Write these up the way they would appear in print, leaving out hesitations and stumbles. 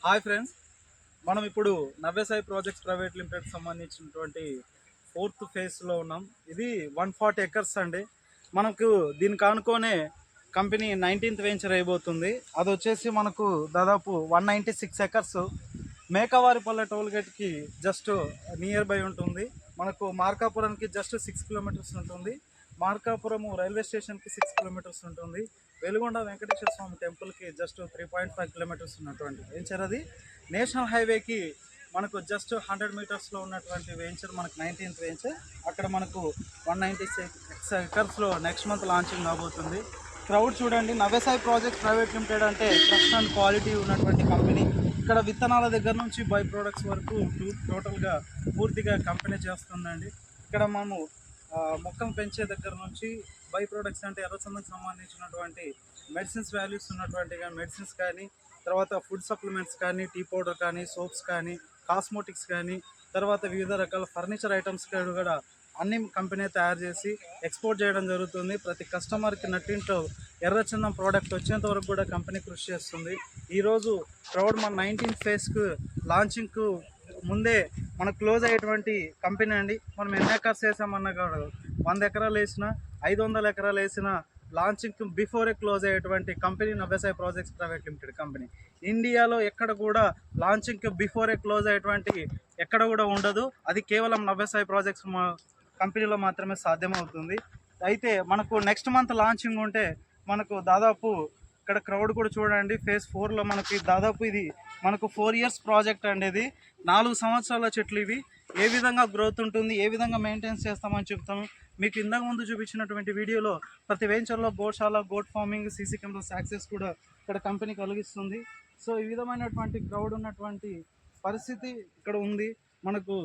Hi friends, మనం ఇప్పుడు Navyasai projects private limited సంబంధించినటువంటి 4th ఫేజ్లో ఉన్నాం. ఇది 140 ఎకర్స్ అండి. మనకు దీనికి ఆనుకోనే కంపెనీ 19th వెంచర్ అయిపోతుంది. అది వచ్చేసి మనకు దాదాపు 196 ఎకర్స్ మేకవారిపల్లె టోల్గేట్కి జస్ట్ నియర్ బై ఉంటుంది. మనకు మార్కాపురానికి జస్ట్ 6 కిలోమీటర్స్ ఉంటుంది. మార్కాపురము రైల్వే స్టేషన్కి 6 కిలోమీటర్స్ ఉంటుంది. వెలుగొండ వెంకటేశ్వర స్వామి టెంపుల్కి జస్ట్ 3.5 కిలోమీటర్స్ ఉన్నటువంటి వెంచర్ అది. నేషనల్ హైవేకి మనకు జస్ట్ 100 మీటర్స్లో ఉన్నటువంటి వెంచర్ మనకు 19th వెంచర్. అక్కడ మనకు 196 ఎకర్స్లో నెక్స్ట్ మంత్ లాంచింగ్ కాబోతుంది. క్రౌడ్ చూడండి. నవ్యసాయి ప్రాజెక్ట్స్ ప్రైవేట్ లిమిటెడ్ అంటే ట్రస్ట్ అండ్ క్వాలిటీ ఉన్నటువంటి కంపెనీ. ఇక్కడ విత్తనాల దగ్గర నుంచి బై ప్రోడక్ట్స్ వరకు టోటల్గా పూర్తిగా కంపెనీ చేస్తుందండి. ఇక్కడ మనము మొక్కను పెంచే దగ్గర నుంచి బై ప్రోడక్ట్స్ అంటే ఎర్రచందకు సంబంధించినటువంటి మెడిసిన్స్ వాల్యూస్ ఉన్నటువంటి మెడిసిన్స్ కానీ, తర్వాత ఫుడ్ సప్లిమెంట్స్ కానీ, టీ పౌడర్ కానీ, సోప్స్ కానీ, కాస్మోటిక్స్ కానీ, తర్వాత వివిధ రకాల ఫర్నిచర్ ఐటమ్స్ కూడా అన్ని కంపెనీ తయారు చేసి ఎక్స్పోర్ట్ చేయడం జరుగుతుంది. ప్రతి కస్టమర్కి నట్టింట్లో ఎర్రచందం ప్రోడక్ట్ వచ్చేంత వరకు కూడా కంపెనీ కృషి చేస్తుంది. ఈరోజు క్రౌడ్ మన 19th ఫేజ్కు లాంచింగ్కు ముందే మనకు క్లోజ్ అయ్యేటువంటి కంపెనీ అండి. మనం ఎన్ని ఎకర్స్ వేసామన్నా కూడా 100 ఎకరాలు వేసినా 500 ఎకరాలు వేసినా లాంచింగ్కి బిఫోరే క్లోజ్ అయ్యేటువంటి company Navyasai projects private limited company. ఇండియాలో ఎక్కడ కూడా లాంచింగ్కి బిఫోరే క్లోజ్ అయ్యేటువంటి ఎక్కడ కూడా ఉండదు. అది కేవలం నవ్యసాయి ప్రాజెక్ట్స్ కంపెనీలో మాత్రమే సాధ్యమవుతుంది. అయితే మనకు నెక్స్ట్ మంత్ లాంచింగ్ ఉంటే మనకు దాదాపు ఇక్కడ క్రౌడ్ కూడా చూడండి. ఫేజ్ 4లో మనకి దాదాపు ఇది మనకు 4 years ప్రాజెక్ట్ అండి. ఇది 4 సంవత్సరాల చెట్లు. ఇవి ఏ విధంగా గ్రోత్ ఉంటుంది, ఏ విధంగా మెయింటైన్స్ చేస్తామని చెప్తాము. మీకు ఇంతకు ముందు చూపించినటువంటి వీడియోలో ప్రతి వెంచర్లో గోశాల, goat farming, CC cameras access కూడా ఇక్కడ కంపెనీ కలిగిస్తుంది. సో ఈ విధమైనటువంటి క్రౌడ్ ఉన్నటువంటి పరిస్థితి ఇక్కడ ఉంది. మనకు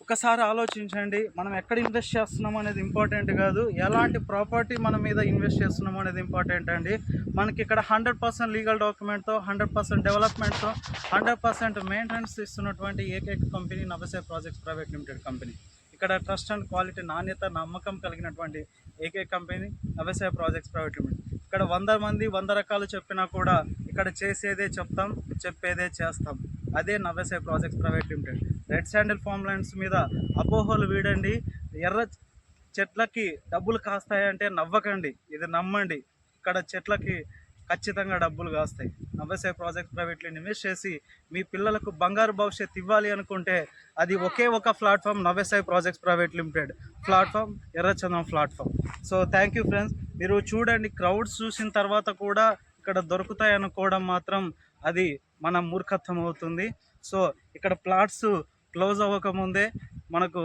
ఒకసారి ఆలోచించండి, మనం ఎక్కడ ఇన్వెస్ట్ చేస్తున్నాం అనేది ఇంపార్టెంట్ కాదు, ఎలాంటి ప్రాపర్టీ మన మీద ఇన్వెస్ట్ చేస్తున్నాం అనేది ఇంపార్టెంట్ అండి. మనకి ఇక్కడ 100% లీగల్ డాక్యుమెంట్తో, 100% డెవలప్మెంట్తో, 100% మెయింటెనెన్స్ ఇస్తున్నటువంటి ఏకైక company Navyasai projects private limited company. ఇక్కడ ట్రస్ట్ అండ్ క్వాలిటీ, నాణ్యత, నమ్మకం కలిగినటువంటి ఏకైక company Navyasai projects private limited. ఇక్కడ 100 మంది 100 రకాలు చెప్పినా కూడా ఇక్కడ చేసేదే చెప్తాం, చెప్పేదే చేస్తాం. అదే Navyasai projects private limited. Red sandal form lands మీద అపోహలు వీడండి. ఎర్ర చెట్లకి డబ్బులు కాస్తాయంటే నవ్వకండి, ఇది నమ్మండి. ఇక్కడ చెట్లకి ఖచ్చితంగా డబ్బులు కాస్తాయి. నవ్యసాయి ప్రాజెక్ట్ ప్రైవేట్లో ఇన్వెస్ట్ చేసి మీ పిల్లలకు బంగారు భవిష్యత్తు ఇవ్వాలి అనుకుంటే అది ఒకే ఒక platform, Navyasai projects private limited platform, ఎర్రచందం platform. So thank you friends. మీరు చూడండి, క్రౌడ్స్ చూసిన తర్వాత కూడా ఇక్కడ దొరుకుతాయి అనుకోవడం మాత్రం అది మన మూర్ఖత్వం అవుతుంది. సో ఇక్కడ ప్లాట్స్ క్లోజ్ అవ్వకముందే మనకు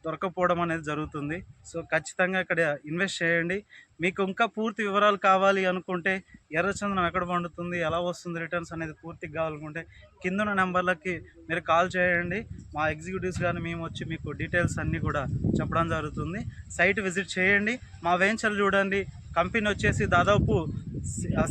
దొరకపోవడం అనేది జరుగుతుంది. సో ఖచ్చితంగా ఇక్కడ ఇన్వెస్ట్ చేయండి. మీకు ఇంకా పూర్తి వివరాలు కావాలి అనుకుంటే, ఎర్రచందనం ఎక్కడ పండుతుంది, ఎలా వస్తుంది రిటర్న్స్ అనేది పూర్తిగా కావాలనుకుంటే కింద నెంబర్లకి మీరు కాల్ చేయండి. మా ఎగ్జిక్యూటివ్స్ కానీ మేము వచ్చి మీకు డీటెయిల్స్ అన్నీ కూడా చెప్పడం జరుగుతుంది. సైట్ విజిట్ చేయండి. మా వెంచర్ చూడండి. కంపెనీ వచ్చేసి దాదాపు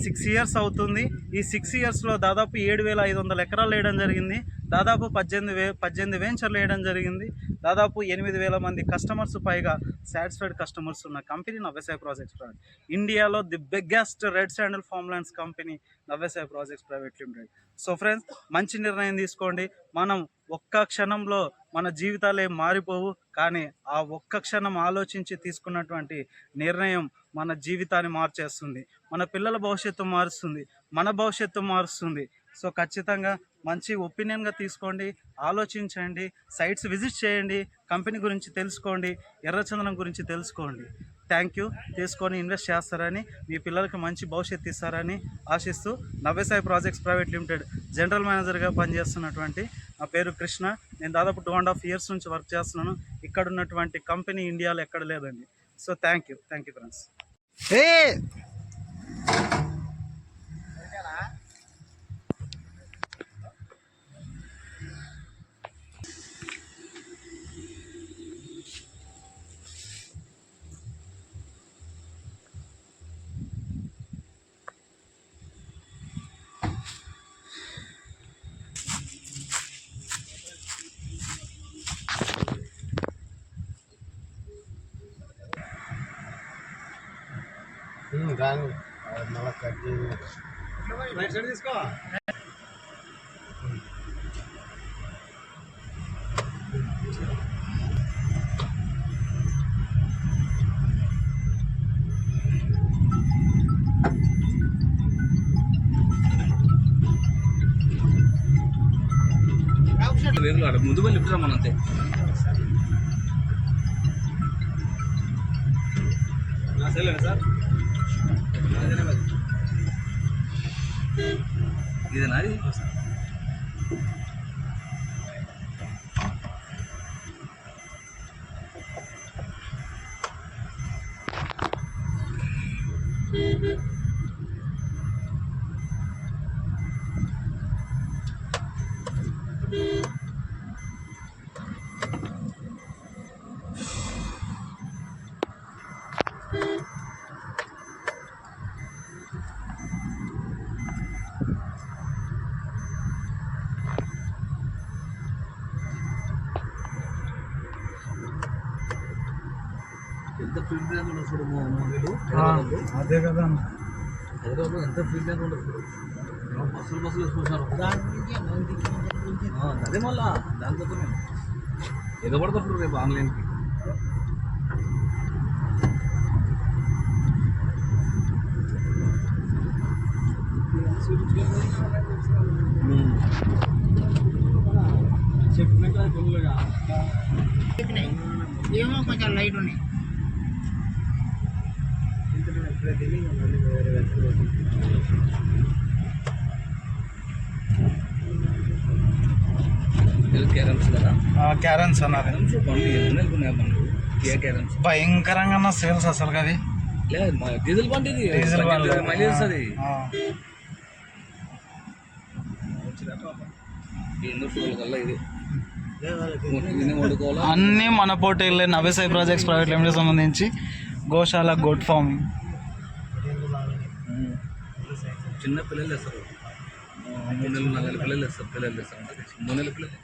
6 years అవుతుంది. ఈ 6 yearsలో దాదాపు 7,500 ఎకరాలు వేయడం జరిగింది. దాదాపు 18 వెంచర్లు వేయడం జరిగింది. దాదాపు 8,000 మంది కస్టమర్స్ పైగా సాటిస్ఫైడ్ కస్టమర్స్ ఉన్న కంపెనీ నవ్యసాయి ప్రాజెక్ట్స్ ప్రైవేట్. ఇండియాలో the biggest red sandal form lands company Navyasai projects private limited. So friends, మంచి నిర్ణయం తీసుకోండి. మనం ఒక్క క్షణంలో మన జీవితాలే మారిపోవు, కానీ ఆ ఒక్క క్షణం ఆలోచించి తీసుకున్నటువంటి నిర్ణయం మన జీవితాన్ని మార్చేస్తుంది, మన పిల్లల భవిష్యత్తు మారుస్తుంది, మన భవిష్యత్తు మారుస్తుంది. సో ఖచ్చితంగా మంచి ఒపీనియన్గా తీసుకోండి, ఆలోచించండి, సైట్స్ విజిట్ చేయండి, కంపెనీ గురించి తెలుసుకోండి, ఎర్రచందనం గురించి తెలుసుకోండి. Thank you. తీసుకొని ఇన్వెస్ట్ చేస్తారని, మీ పిల్లలకి మంచి భవిష్యత్తు ఇస్తారని ఆశిస్తూ, Navyasai projects private limited general మేనేజర్గా పనిచేస్తున్నటువంటి నా పేరు కృష్ణ. నేను దాదాపు 2.5 years నుంచి వర్క్ చేస్తున్నాను. ఇక్కడ ఉన్నటువంటి కంపెనీ ఇండియాలో ఎక్కడ లేదండి. So thank you friends. రాను మళ్ళీ కట్ చేసి తీసుకో. వేగులు ఆడ ముందు వెళ్ళి లిఫ్ట్ రమ్మని అంతే. సార్ ఇదేనా అది? ఎంత ఫీల్డ్ బ్యాంక్ ఉండదు చూడు వీళ్ళు అదే కదా హైదరాబాద్లో ఎంత ఫీల్డ్ బ్యాంక్ ఉండదు చూడు. బస్సులు వేసుకుంటున్నారు. అదే మళ్ళా దాంతో ఎగబడతప్పుడు రేపు ఆన్లైన్కి. ఏమో కొంచెం లైట్ ఉన్నాయి. క్యారమ్స్ కదా, క్యారెన్స్ అన్నారు. క్యారమ్స్ భయంకరంగా సేల్స్ అసలు అది. లేదు డీజిల్ బండి, ఇది డీజిల్ బండి మైలేజ్ వస్తుంది. అన్నీ మన పోటీలే. నవ్యసాయి ప్రాజెక్ట్స్ ప్రైవేట్ లిమిటెడ్ సంబంధించి గోశాల, గోట్ ఫార్మింగ్. చిన్న పిల్లలు వేస్తారు, 3 నెలలు 4 నెలల పిల్లలు వేస్తారు. 3 నెలల పిల్లలు